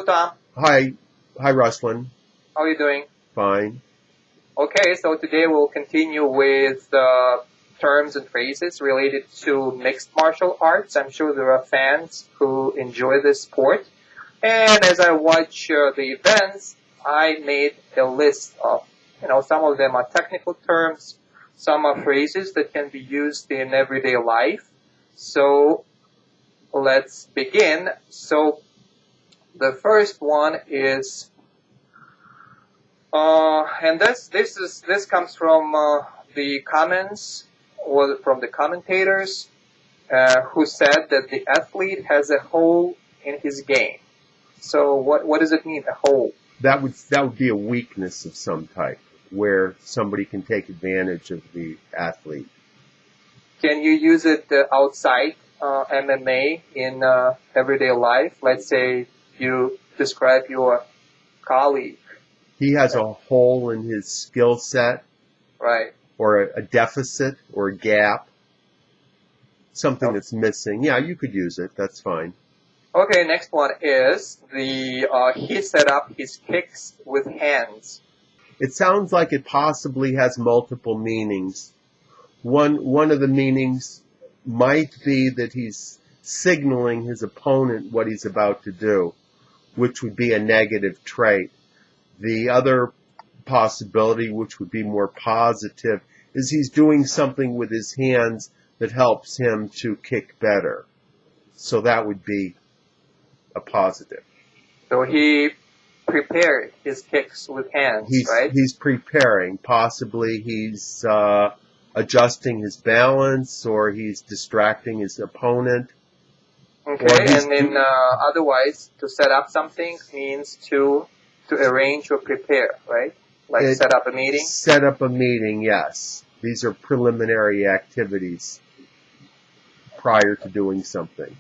Hello, Tom. Hi, Ruslan. How are you doing? Fine. Okay, so today we'll continue with terms and phrases related to mixed martial arts. I'm sure there are fans who enjoy this sport. And as I watch the events, I made a list of, some of them are technical terms, some are phrases that can be used in everyday life. So let's begin. So the first one is, and this comes from the comments or from the commentators who said that the athlete has a hole in his game. So what does it mean, a hole? That would be a weakness of some type, where somebody can take advantage of the athlete. Can you use it outside MMA in everyday life? Let's say you describe your colleague. He has a hole in his skill set, right? Or a deficit or a gap, something that's missing. Yeah, you could use it. That's fine. Okay, next one is he set up his kicks with hands. It sounds like it possibly has multiple meanings. One of the meanings might be that he's signaling his opponent what he's about to do, which would be a negative trait. The other possibility, which would be more positive, is he's doing something with his hands that helps him to kick better. So that would be a positive. So he prepared his kicks with hands, right? He's preparing. Possibly he's adjusting his balance, or he's distracting his opponent. Okay, and then otherwise, to set up something means to arrange or prepare, right? Like set up a meeting? Set up a meeting, yes. These are preliminary activities prior to doing something.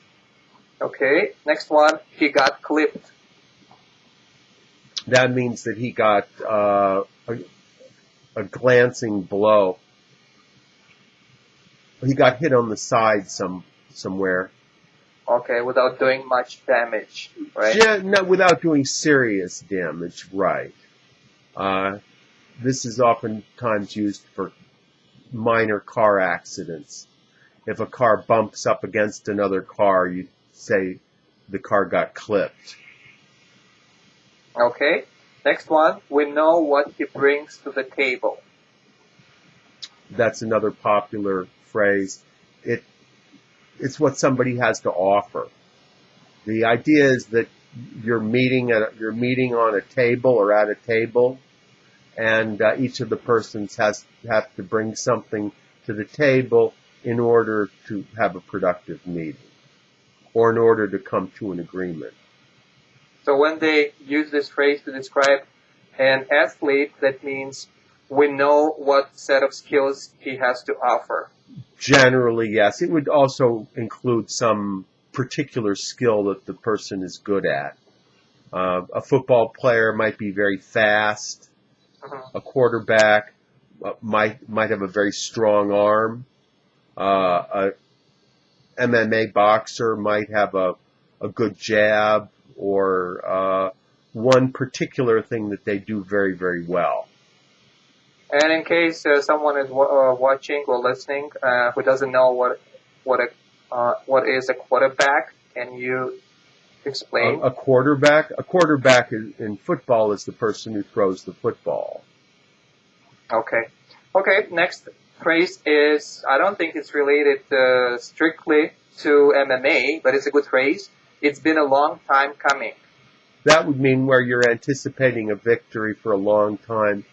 Okay, next one, he got clipped. That means that he got a glancing blow. He got hit on the side somewhere. Okay, without doing much damage, right? Yeah, no, without doing serious damage, right. This is oftentimes used for minor car accidents. If a car bumps up against another car, you say the car got clipped. Okay, next one, we know what he brings to the table. That's another popular phrase. It's what somebody has to offer. The idea is that you're meeting on a table or at a table, and each of the persons have to bring something to the table in order to have a productive meeting, or in order to come to an agreement. So when they use this phrase to describe an athlete, that means we know what set of skills he has to offer. Generally, yes. It would also include some particular skill that the person is good at. A football player might be very fast. A quarterback might have a very strong arm. A MMA boxer might have a good jab, or one particular thing that they do very, very well. And in case someone is watching or listening who doesn't know what is a quarterback, can you explain? A quarterback in football is the person who throws the football. Okay. Okay, next phrase is, I don't think it's related strictly to MMA, but it's a good phrase. It's been a long time coming. That would mean where you're anticipating a victory for a long time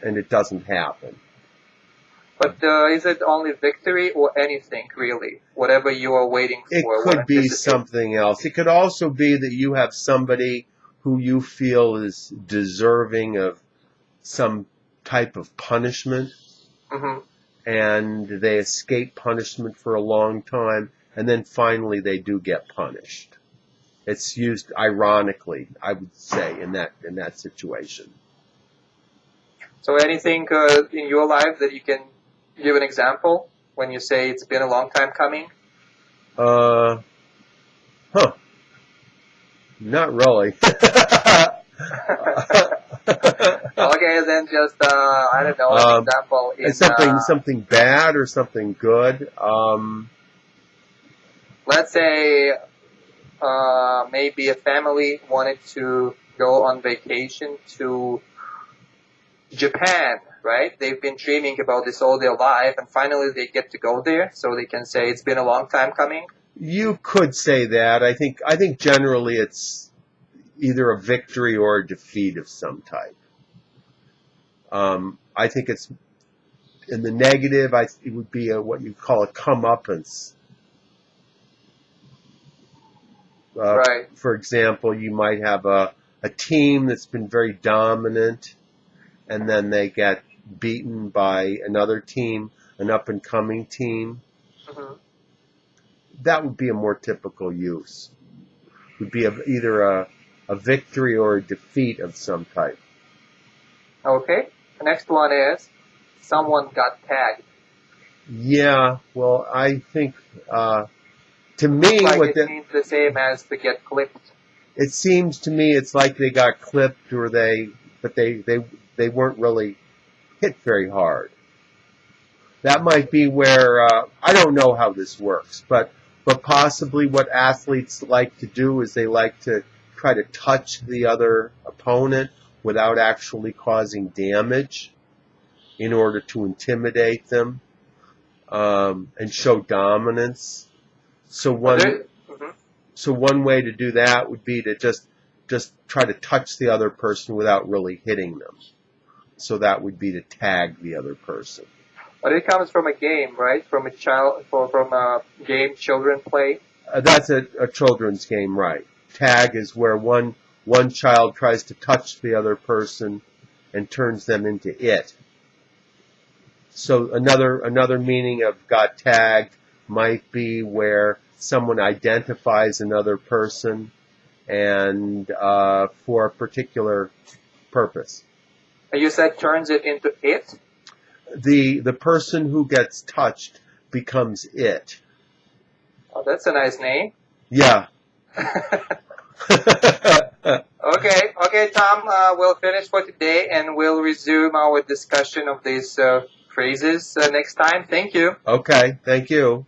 and it doesn't happen. But is it only victory or anything, really? Whatever you are waiting for. It could be something else. It could also be that you have somebody who you feel is deserving of some type of punishment, and they escape punishment for a long time, and then finally they do get punished. It's used ironically, I would say, in that situation. So anything in your life that you can give an example when you say it's been a long time coming? Not really. Okay, then just I don't know, an example in It's something bad or something good. Let's say maybe a family wanted to go on vacation to Japan, right? They've been dreaming about this all their life, and finally they get to go there, so they can say it's been a long time coming. You could say that. I think generally it's either a victory or a defeat of some type. I think it's in the negative. It would be what you call a comeuppance. Right. For example, you might have a team that's been very dominant, and then they get beaten by another team, an up-and-coming team. Mm-hmm. That would be a more typical use. Would be either a victory or a defeat of some type. Okay. The next one is someone got tagged. Yeah, well, I think to me, Like it means the same as to get clipped. It seems to me it's like they got clipped, or they weren't really hit very hard. That might be where I don't know how this works, but possibly what athletes like to do is they like to try to touch the other opponent without actually causing damage in order to intimidate them and show dominance. So one way to do that would be to just try to touch the other person without really hitting them. So that would be to tag the other person. But it comes from a game, right? From a game children play. That's a children's game, right? Tag is where one child tries to touch the other person and turns them into it. So another meaning of got tagged might be where someone identifies another person and for a particular purpose. And you said turns it into it? The person who gets touched becomes it. Oh, that's a nice name. Yeah. Okay, Tom, we'll finish for today and we'll resume our discussion of these phrases next time. Thank you. Okay, thank you.